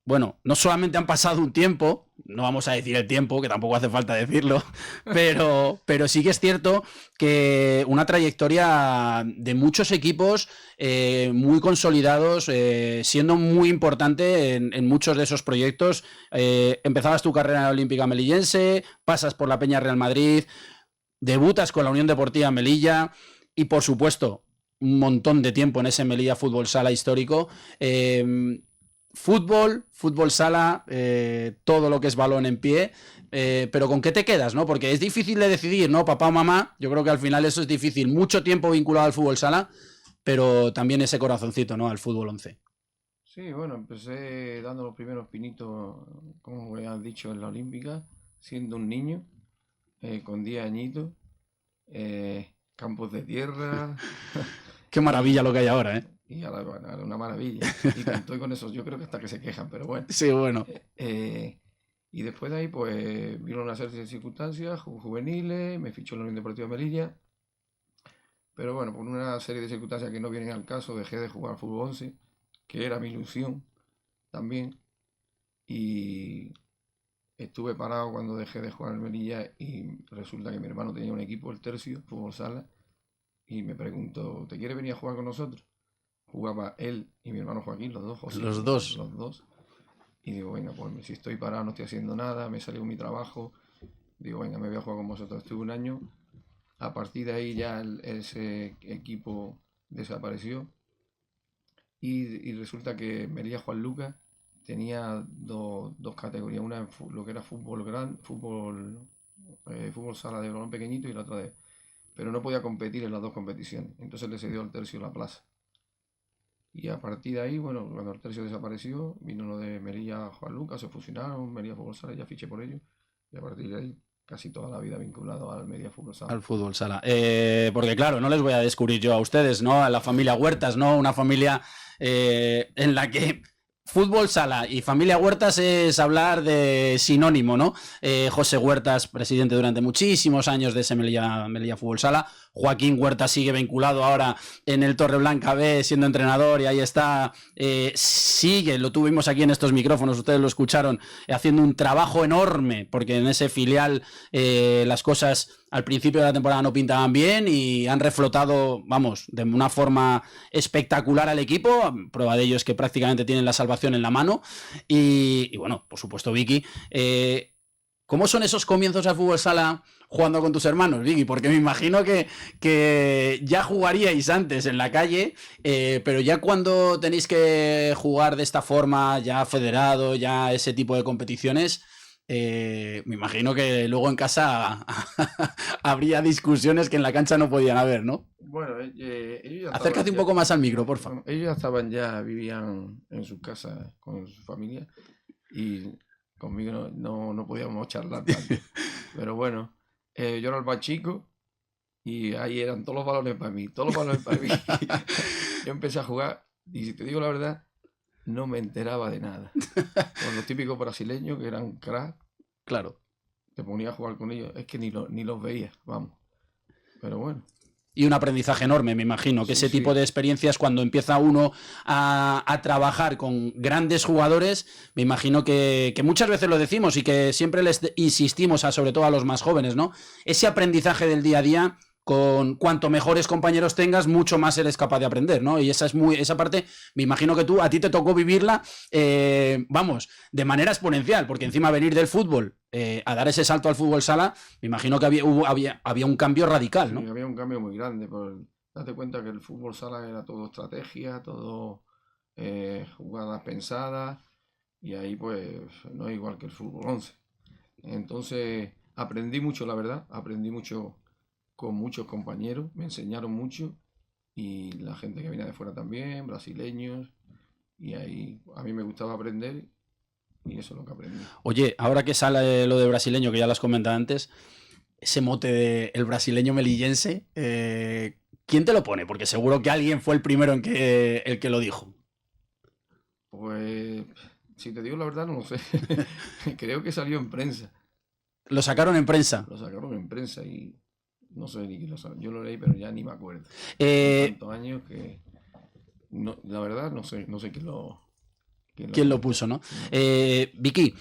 Speaker 3: bueno, no solamente han pasado un tiempo, no vamos a decir el tiempo, que tampoco hace falta decirlo, pero sí que es cierto que una trayectoria de muchos equipos muy consolidados, siendo muy importante en muchos de esos proyectos. Empezabas tu carrera en la Olímpica Melillense, pasas por la Peña Real Madrid, debutas con la Unión Deportiva Melilla y, por supuesto, un montón de tiempo en ese Melilla Fútbol Sala histórico. Fútbol sala, todo lo que es balón en pie, pero ¿con qué te quedas, no? Porque es difícil de decidir, ¿no? Papá o mamá, yo creo que al final eso es difícil. Mucho tiempo vinculado al fútbol sala, pero también ese corazoncito, ¿no? Al fútbol 11.
Speaker 6: Sí, bueno, empecé dando los primeros pinitos, como ya has dicho, en la Olímpica, siendo un niño, con 10 añitos, campos de tierra.
Speaker 3: Qué maravilla lo que hay ahora, ¿eh?
Speaker 6: Y ahora, bueno, era una maravilla. Y estoy con eso, yo creo que hasta que se quejan, pero bueno.
Speaker 3: Sí, bueno.
Speaker 6: Y después de ahí, pues, vino una serie de circunstancias juveniles, me fichó en la Unión Deportiva Melilla. Pero bueno, por una serie de circunstancias que no vienen al caso, dejé de jugar fútbol 11, que era mi ilusión también. Y estuve parado cuando dejé de jugar en Melilla y resulta que mi hermano tenía un equipo, el Tercio, fútbol sala, y me preguntó, ¿te quieres venir a jugar con nosotros? Jugaba él y mi hermano Joaquín, los dos, José.
Speaker 3: Los dos.
Speaker 6: Los dos. Y digo, venga, pues si estoy parado, no estoy haciendo nada, me salió mi trabajo. Digo, venga, me voy a jugar con vosotros. Estuve un año. A partir de ahí ya ese equipo desapareció. Y resulta que Melilla Juan Lucas tenía dos categorías. Una en lo que era fútbol sala de balón pequeñito y la otra de... Pero no podía competir en las dos competiciones. Entonces le cedió al Tercio la plaza. Y a partir de ahí, bueno, cuando el Tercio desapareció, vino lo de Melilla Juan Lucas, se fusionaron, Melilla Fútbol Sala, ya fiché por ellos. Y a partir de ahí, casi toda la vida vinculado al Melilla Fútbol Sala.
Speaker 3: Al fútbol sala. Porque claro, no les voy a descubrir yo a ustedes, ¿no? A la familia Huertas, ¿no? Una familia en la que fútbol sala y familia Huertas es hablar de sinónimo, ¿no? José Huertas, presidente durante muchísimos años de ese Melilla Fútbol Sala. Joaquín Huertas sigue vinculado ahora en el Torreblanca B, siendo entrenador, y ahí está, sigue, lo tuvimos aquí en estos micrófonos, ustedes lo escucharon, haciendo un trabajo enorme, porque en ese filial las cosas al principio de la temporada no pintaban bien y han reflotado, vamos, de una forma espectacular al equipo. Prueba de ello es que prácticamente tienen la salvación en la mano. Y bueno, por supuesto, Vicky, ¿cómo son esos comienzos al fútbol sala jugando con tus hermanos, Vicky? Porque me imagino que ya jugaríais antes en la calle, pero ya cuando tenéis que jugar de esta forma, ya federado, ya ese tipo de competiciones, me imagino que luego en casa habría discusiones que en la cancha no podían haber, ¿no?
Speaker 6: Bueno, ellos ya
Speaker 3: acércate un poco más al micro, por favor.
Speaker 6: Ellos ya vivían en sus casas con su familia y conmigo no podíamos charlar tanto. Pero bueno, yo era el más chico y ahí eran todos los balones para mí, Yo empecé a jugar y si te digo la verdad, no me enteraba de nada. Con los típicos brasileños que eran crack.
Speaker 3: Claro.
Speaker 6: te ponías a jugar con ellos, es que ni los veías, vamos. Pero bueno.
Speaker 3: Y un aprendizaje enorme, me imagino, que
Speaker 6: Sí,
Speaker 3: ese tipo de experiencias, cuando empieza uno a trabajar con grandes jugadores, me imagino que muchas veces lo decimos y que siempre les insistimos, sobre todo a los más jóvenes, ¿no? Ese aprendizaje del día a día, con cuanto mejores compañeros tengas, mucho más eres capaz de aprender, ¿no? Y esa parte, me imagino que a ti te tocó vivirla, vamos, de manera exponencial, porque encima venir del fútbol a dar ese salto al fútbol sala, me imagino que había un cambio radical, ¿no?
Speaker 6: Sí, había un cambio muy grande. Date cuenta que el fútbol sala era todo estrategia, todo jugadas pensadas, y ahí pues no es igual que el fútbol 11. Entonces aprendí mucho, la verdad, aprendí mucho con muchos compañeros, me enseñaron mucho, y la gente que viene de fuera también, brasileños, y ahí a mí me gustaba aprender, y eso es lo que aprendí.
Speaker 3: Oye, ahora que sale lo de brasileño, que ya lo has comentado antes, ese mote de el brasileño melillense, ¿quién te lo pone? Porque seguro que alguien fue el primero el que lo dijo.
Speaker 6: Pues, si te digo la verdad, no lo sé. Creo que salió en prensa.
Speaker 3: Lo sacaron en prensa.
Speaker 6: Lo sacaron en prensa y no sé ni quién lo sabe. Yo lo leí, pero ya ni me acuerdo.
Speaker 3: Eh,
Speaker 6: Son tantos años que la verdad no sé
Speaker 3: ¿Quién lo puso, no? Vicky,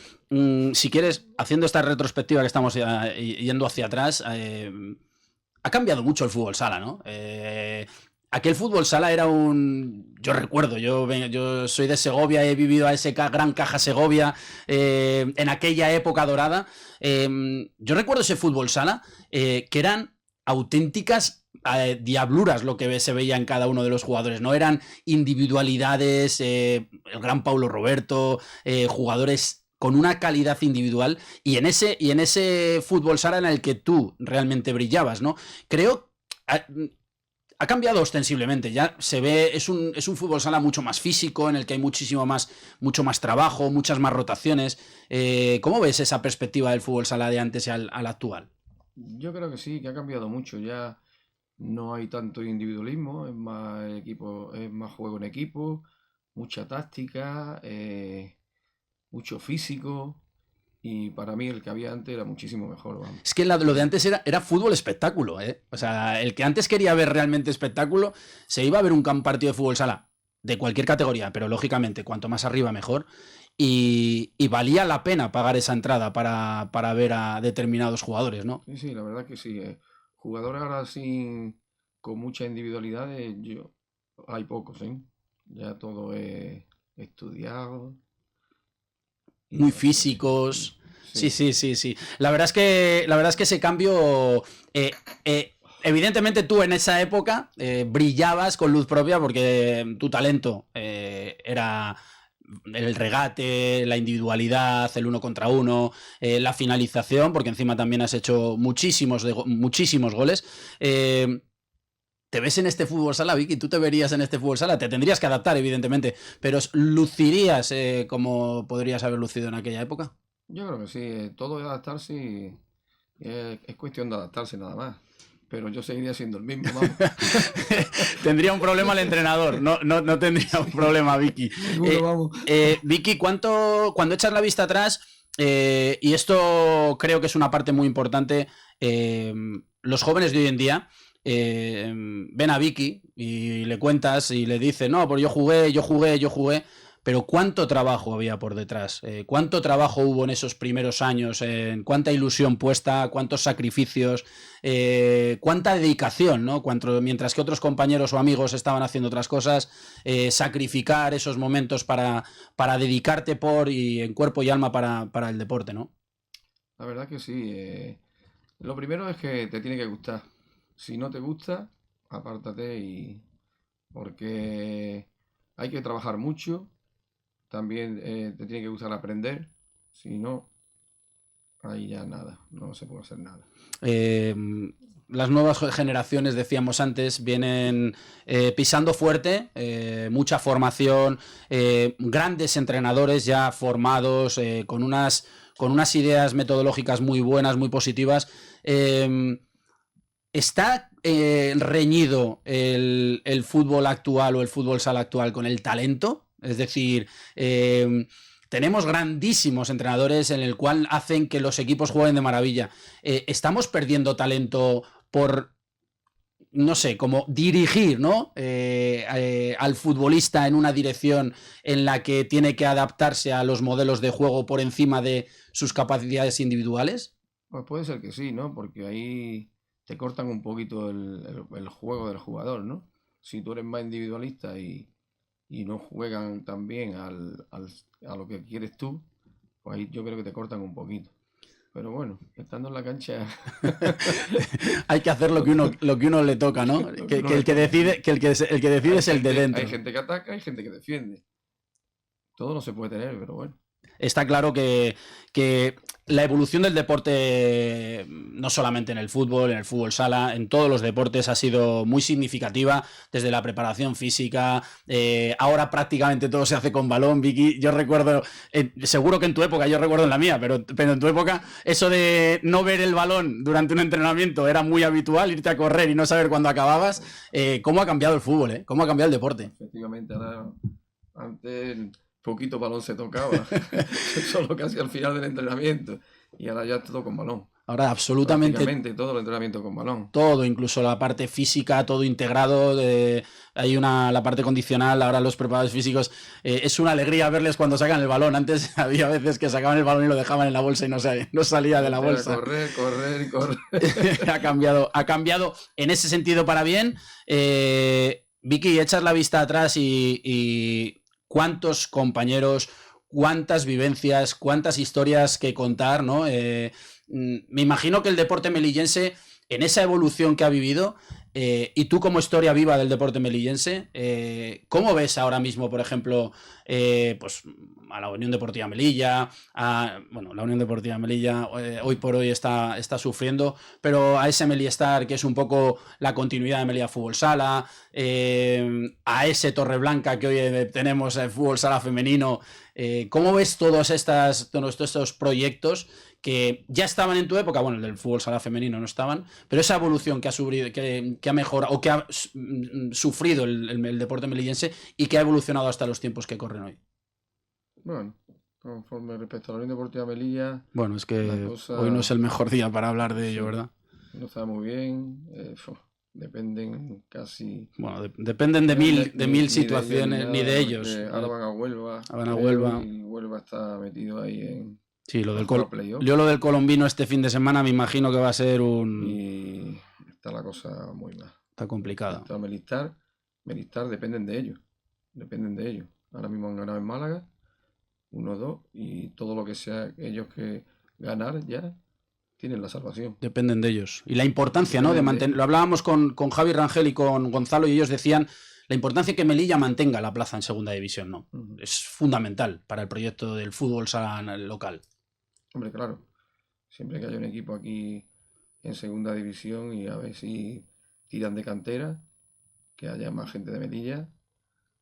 Speaker 3: si quieres, haciendo esta retrospectiva que estamos yendo hacia atrás, ha cambiado mucho el fútbol sala, ¿no? Aquel fútbol sala era un... Yo recuerdo, yo soy de Segovia, he vivido a ese gran Caja Segovia en aquella época dorada. Yo recuerdo ese fútbol sala que eran auténticas diabluras lo que se veía en cada uno de los jugadores, no eran individualidades, el gran Paulo Roberto, jugadores con una calidad individual, y en ese fútbol sala en el que tú realmente brillabas, ¿no? Creo ha cambiado ostensiblemente, ya se ve, es un fútbol sala mucho más físico, en el que hay mucho más trabajo, muchas más rotaciones. ¿Cómo ves esa perspectiva del fútbol sala de antes al actual?
Speaker 6: Yo creo que sí, que ha cambiado mucho. Ya no hay tanto individualismo, es más juego en equipo, mucha táctica, mucho físico. Y para mí el que había antes era muchísimo mejor, vamos.
Speaker 3: Es que lo de antes era fútbol espectáculo, ¿eh? O sea, el que antes quería ver realmente espectáculo, se iba a ver un partido de fútbol sala de cualquier categoría, pero lógicamente cuanto más arriba mejor. Y valía la pena pagar esa entrada para ver a determinados jugadores, ¿no?
Speaker 6: Sí, la verdad que sí. Jugadores ahora sí, con mucha individualidad, hay pocos, ¿eh? Ya todo es estudiado.
Speaker 3: Muy físicos. Sí. La verdad es que ese cambio, evidentemente tú en esa época brillabas con luz propia porque tu talento era el regate, la individualidad, el 1 contra 1, la finalización, porque encima también has hecho muchísimos goles. ¿Te ves en este fútbol sala, Vicky? ¿Tú te verías en este fútbol sala? Te tendrías que adaptar, evidentemente, pero ¿lucirías como podrías haber lucido en aquella época?
Speaker 6: Yo creo que sí, todo es adaptarse y es cuestión de adaptarse nada más. Pero yo seguiría siendo el mismo, vamos.
Speaker 3: Tendría un problema el entrenador, no tendría un problema Vicky.
Speaker 6: Seguro, vamos.
Speaker 3: Vicky, cuando echas la vista atrás, y esto creo que es una parte muy importante, los jóvenes de hoy en día ven a Vicky y le cuentas y le dices, no, pues yo jugué, pero ¿cuánto trabajo había por detrás? ¿Cuánto trabajo hubo en esos primeros años? ¿Cuánta ilusión puesta? ¿Cuántos sacrificios? ¿Cuánta dedicación, ¿no? Mientras que otros compañeros o amigos estaban haciendo otras cosas, sacrificar esos momentos para dedicarte en cuerpo y alma para el deporte, ¿no?
Speaker 6: La verdad que sí. Lo primero es que te tiene que gustar. Si no te gusta, apártate porque hay que trabajar mucho. También te tiene que gustar aprender. Si no, ahí ya nada, no se puede hacer nada.
Speaker 3: Las nuevas generaciones, decíamos antes, vienen pisando fuerte, mucha formación, grandes entrenadores ya formados, con unas ideas metodológicas muy buenas, muy positivas. ¿Está reñido el fútbol actual o el fútbol sala actual con el talento? Es decir, tenemos grandísimos entrenadores en el cual hacen que los equipos jueguen de maravilla. Estamos perdiendo talento por, no sé, como dirigir, ¿no? Al futbolista en una dirección en la que tiene que adaptarse a los modelos de juego por encima de sus capacidades individuales.
Speaker 6: Pues puede ser que sí, ¿no? Porque ahí te cortan un poquito el juego del jugador, ¿no? Si tú eres más individualista y no juegan tan bien a lo que quieres tú, pues ahí yo creo que te cortan un poquito. Pero bueno, estando en la cancha
Speaker 3: hay que hacer lo que uno le toca, ¿no? Que el que decide es el de dentro.
Speaker 6: Hay gente que ataca, hay gente que defiende. Todo no se puede tener, pero bueno.
Speaker 3: Está claro que la evolución del deporte, no solamente en el fútbol sala, en todos los deportes ha sido muy significativa, desde la preparación física, ahora prácticamente todo se hace con balón, Vicky. Yo recuerdo, seguro que en tu época, yo recuerdo en la mía, pero en tu época, eso de no ver el balón durante un entrenamiento era muy habitual, irte a correr y no saber cuándo acababas. ¿Cómo ha cambiado el fútbol? ¿Cómo ha cambiado el deporte?
Speaker 6: Efectivamente, ahora, antes poquito balón se tocaba, solo casi al final del entrenamiento, y ahora ya todo con balón.
Speaker 3: Ahora absolutamente
Speaker 6: todo el entrenamiento con balón.
Speaker 3: Todo, incluso la parte física, todo integrado. Hay la parte condicional, ahora los preparadores físicos. Es una alegría verles cuando sacan el balón. Antes había veces que sacaban el balón y lo dejaban en la bolsa y no salía de la bolsa.
Speaker 6: Correr.
Speaker 3: Ha cambiado en ese sentido para bien. Vicky, echas la vista atrás y cuántos compañeros, cuántas vivencias, cuántas historias que contar, ¿no? Me imagino que el deporte melillense, en esa evolución que ha vivido, y tú como historia viva del deporte melillense, ¿cómo ves ahora mismo, por ejemplo, pues a la Unión Deportiva Melilla? La Unión Deportiva Melilla hoy por hoy está sufriendo, pero a ese Meliestar, que es un poco la continuidad de Melilla Fútbol Sala, a ese Torreblanca que hoy tenemos el Fútbol Sala femenino, ¿cómo ves todos estos proyectos que ya estaban en tu época? Bueno, el del fútbol sala femenino no estaban, pero esa evolución que ha sufrido, que ha mejorado o que ha sufrido el deporte melillense y que ha evolucionado hasta los tiempos que corren hoy.
Speaker 6: Bueno, conforme respecto a la Unión Deportiva Melilla...
Speaker 3: Bueno, es que hoy no es el mejor día para hablar de ello, ¿verdad?
Speaker 6: No está muy bien, dependen casi...
Speaker 3: Bueno, dependen de mil situaciones, ni de ellos.
Speaker 6: Ahora van a Huelva. Y Huelva está metido ahí en...
Speaker 3: Sí, lo del colombino este fin de semana me imagino que va a ser
Speaker 6: Y está la cosa muy mal.
Speaker 3: Está complicada.
Speaker 6: Está Melistar dependen de ellos. Ahora mismo han ganado en Málaga, 1-2, y todo lo que sea ellos que ganar ya tienen la salvación.
Speaker 3: Dependen de ellos. Y la importancia, ¿no? De mantener. Lo hablábamos con Javi Rangel y con Gonzalo, y ellos decían la importancia que Melilla mantenga la plaza en segunda división, ¿no? Es fundamental para el proyecto del fútbol sala local.
Speaker 6: Hombre, claro. Siempre que haya un equipo aquí en segunda división y a ver si tiran de cantera, que haya más gente de Melilla.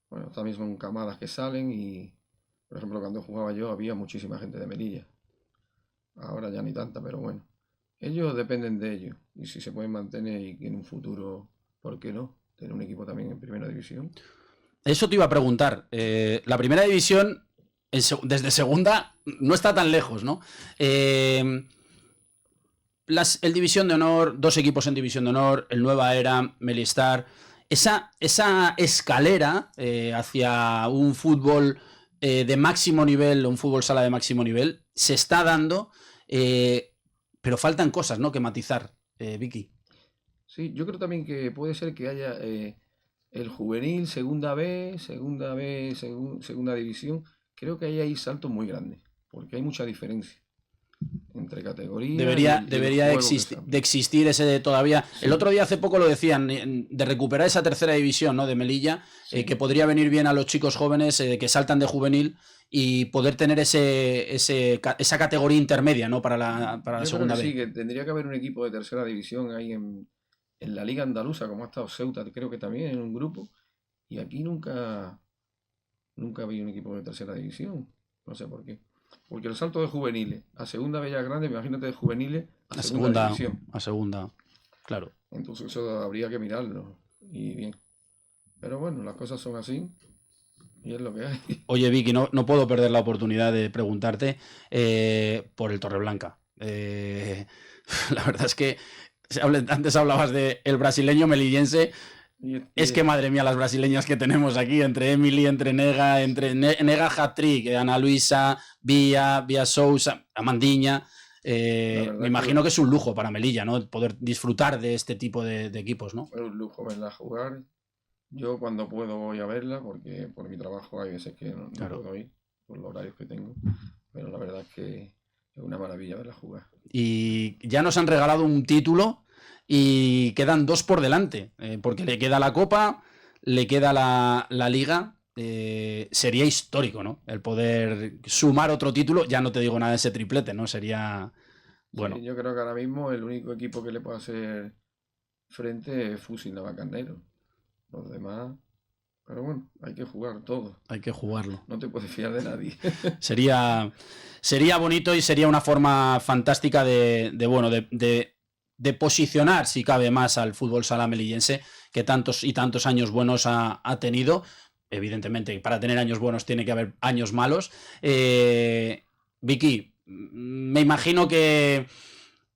Speaker 6: Bueno, también son camadas que salen y, por ejemplo, cuando jugaba yo había muchísima gente de Melilla. Ahora ya ni tanta, pero bueno. Ellos dependen de ellos. Y si se pueden mantener y en un futuro, ¿por qué no? Tener un equipo también en primera división.
Speaker 3: Eso te iba a preguntar. La primera división, desde segunda, no está tan lejos, ¿no? El División de Honor, 2 equipos en División de Honor, el Nueva Era, Meliestar. Esa escalera hacia un fútbol de máximo nivel, un fútbol sala de máximo nivel, se está dando, pero faltan cosas, ¿no?, que matizar, Vicky.
Speaker 6: Sí, yo creo también que puede ser que haya el juvenil, segunda división. Creo que ahí hay saltos muy grandes, porque hay mucha diferencia entre categorías.
Speaker 3: Debería de existir ese todavía. Sí. El otro día, hace poco lo decían, de recuperar esa tercera división, ¿no?, de Melilla, sí. Que podría venir bien a los chicos jóvenes que saltan de juvenil y poder tener esa categoría intermedia, ¿no?, para la segunda
Speaker 6: vez.
Speaker 3: B.
Speaker 6: Sí, que tendría que haber un equipo de tercera división ahí en la Liga Andaluza, como ha estado Ceuta, creo que también en un grupo, y aquí nunca había un equipo de tercera división, no sé por qué. Porque el salto de juveniles a segunda B ya grande, imagínate, de juveniles a segunda división.
Speaker 3: A segunda, claro.
Speaker 6: Entonces eso habría que mirarlo, y bien. Pero bueno, las cosas son así, Y es lo que hay.
Speaker 3: Oye, Vicky, no puedo perder la oportunidad de preguntarte por el Torreblanca. La verdad es que antes hablabas del brasileño melillense. Es que madre mía, las brasileñas que tenemos aquí, entre Emily, entre Nega, Nega hat-trick, Ana Luisa, Vía Sousa, Amandiña. Me imagino que es un lujo para Melilla, ¿no? Poder disfrutar de este tipo de equipos, ¿no?
Speaker 6: Es un lujo verla jugar. Yo cuando puedo voy a verla, porque por mi trabajo hay veces que no puedo ir, por los horarios que tengo. Pero la verdad es que es una maravilla verla jugar.
Speaker 3: Y ya nos han regalado un título y quedan 2 por delante, porque le queda la Copa, le queda la Liga. Sería histórico, ¿no? El poder sumar otro título. Ya no te digo nada de ese triplete, ¿no? Sería... Bueno.
Speaker 6: Sí, yo creo que ahora mismo el único equipo que le puede hacer frente es Fusil Navacarnero. Los demás... Pero bueno, hay que jugar todo.
Speaker 3: Hay que jugarlo.
Speaker 6: No te puedes fiar de nadie.
Speaker 3: Sería bonito y sería una forma fantástica de posicionar, si cabe más, al fútbol sala melillense, que tantos y tantos años buenos ha tenido. Evidentemente, para tener años buenos tiene que haber años malos. Vicky, me imagino que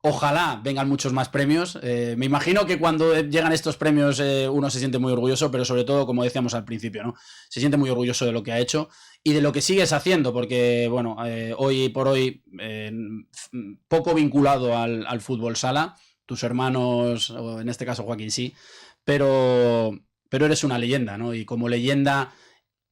Speaker 3: ojalá vengan muchos más premios. Me imagino que cuando llegan estos premios uno se siente muy orgulloso, pero sobre todo, como decíamos al principio, ¿no? Se siente muy orgulloso de lo que ha hecho y de lo que sigues haciendo, porque, bueno, hoy por hoy, poco vinculado al fútbol sala, tus hermanos, o en este caso Joaquín sí, pero eres una leyenda, ¿no? Y como leyenda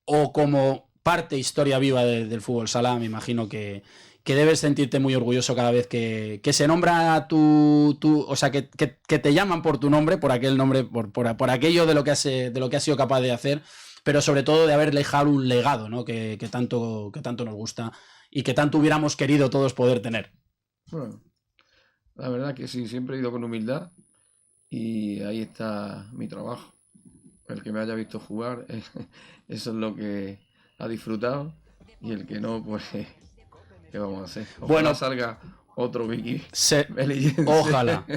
Speaker 3: o como parte historia viva del fútbol sala, me imagino que debes sentirte muy orgulloso cada vez que se nombra o sea, que te llaman por tu nombre, por aquel nombre, por aquello de lo que has sido capaz de hacer, pero sobre todo de haber dejado un legado, ¿no? que tanto nos gusta y que tanto hubiéramos querido todos poder tener.
Speaker 6: Bueno, la verdad que sí, siempre he ido con humildad y ahí está mi trabajo. El que me haya visto jugar, eso es lo que ha disfrutado, y el que no, pues, ¿qué vamos a hacer? Ojalá salga otro Vicky melillense.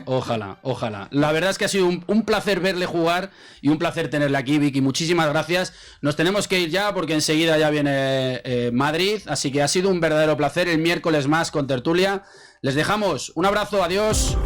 Speaker 3: Ojalá. La verdad es que ha sido un placer verle jugar y un placer tenerle aquí, Vicky. Muchísimas gracias. Nos tenemos que ir ya porque enseguida ya viene Madrid, así que ha sido un verdadero placer. El miércoles más con tertulia. Les dejamos. Un abrazo, adiós.